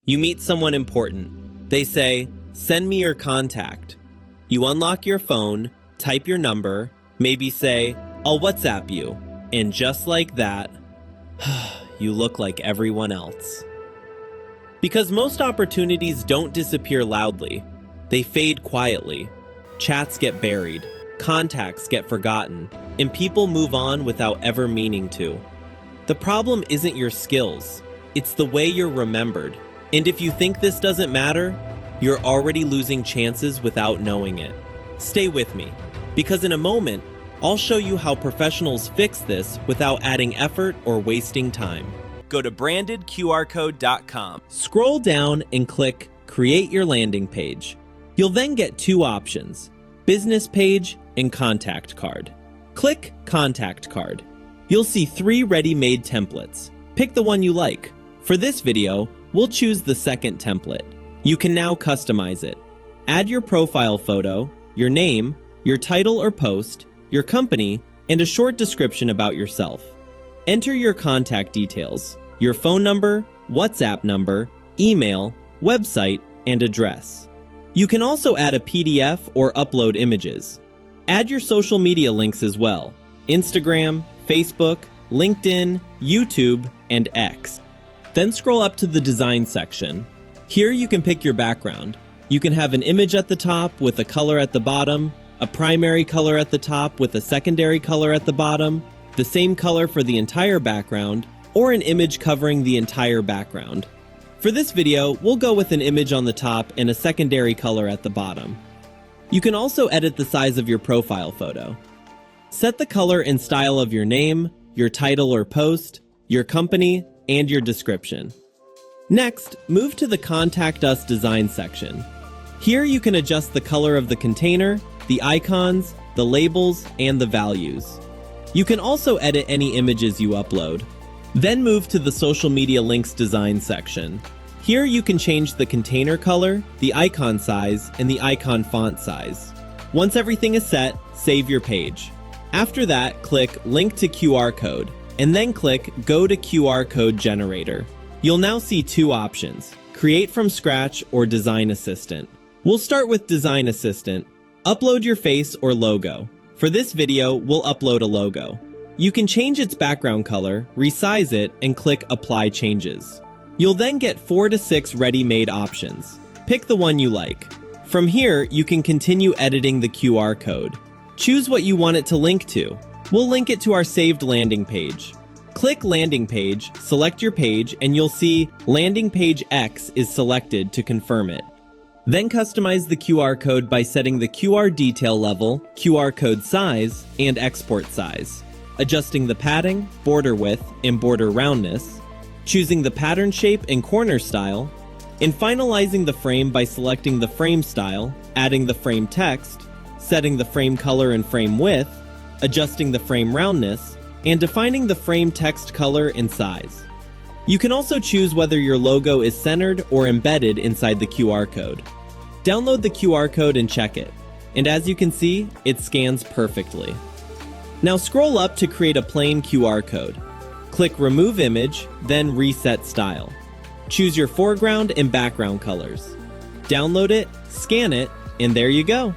You meet someone important. They say, "Send me your contact." You unlock your phone, type your number, maybe say, "I'll WhatsApp you." And just like that, you look like everyone else. Because most opportunities don't disappear loudly. They fade quietly. Chats get buried, contacts get forgotten, and people move on without ever meaning to. The problem isn't your skills, it's the way you're remembered. And if you think this doesn't matter, you're already losing chances without knowing it. Stay with me, because in a moment, I'll show you how professionals fix this without adding effort or wasting time. Go to brandedqrcode.com. Scroll down and click Create Your Landing Page. You'll then get two options, Business Page and Contact Card. Click Contact Card. You'll see 3 ready-made templates. Pick the one you like. For this video, we'll choose the second template. You can now customize it. Add your profile photo, your name, your title or post, your company, and a short description about yourself. Enter your contact details, your phone number, WhatsApp number, email, website, and address. You can also add a PDF or upload images. Add your social media links as well: Instagram, Facebook, LinkedIn, YouTube, and X. Then scroll up to the design section. Here you can pick your background. You can have an image at the top with a color at the bottom, a primary color at the top with a secondary color at the bottom, the same color for the entire background, or an image covering the entire background. For this video, we'll go with an image on the top and a secondary color at the bottom. You can also edit the size of your profile photo. Set the color and style of your name, your title or post, your company, and your description. Next, move to the Contact Us design section. Here you can adjust the color of the container, the icons, the labels, and the values. You can also edit any images you upload. Then move to the Social Media Links design section. Here you can change the container color, the icon size, and the icon font size. Once everything is set, save your page. After that, click Link to QR Code, and then click Go to QR Code Generator. You'll now see 2 options, Create from Scratch or Design Assistant. We'll start with Design Assistant. Upload your face or logo. For this video, we'll upload a logo. You can change its background color, resize it, and click Apply Changes. You'll then get 4 to 6 ready-made options. Pick the one you like. From here, you can continue editing the QR code. Choose what you want it to link to. We'll link it to our saved landing page. Click Landing Page, select your page, and you'll see Landing Page X is selected to confirm it. Then customize the QR code by setting the QR detail level, QR code size, and export size, adjusting the padding, border width, and border roundness, choosing the pattern shape and corner style, and finalizing the frame by selecting the frame style, adding the frame text, setting the frame color and frame width, adjusting the frame roundness, and defining the frame text color and size. You can also choose whether your logo is centered or embedded inside the QR code. Download the QR code and check it. And as you can see, it scans perfectly. Now scroll up to create a plain QR code. Click Remove Image, then Reset Style. Choose your foreground and background colors. Download it, scan it, and there you go.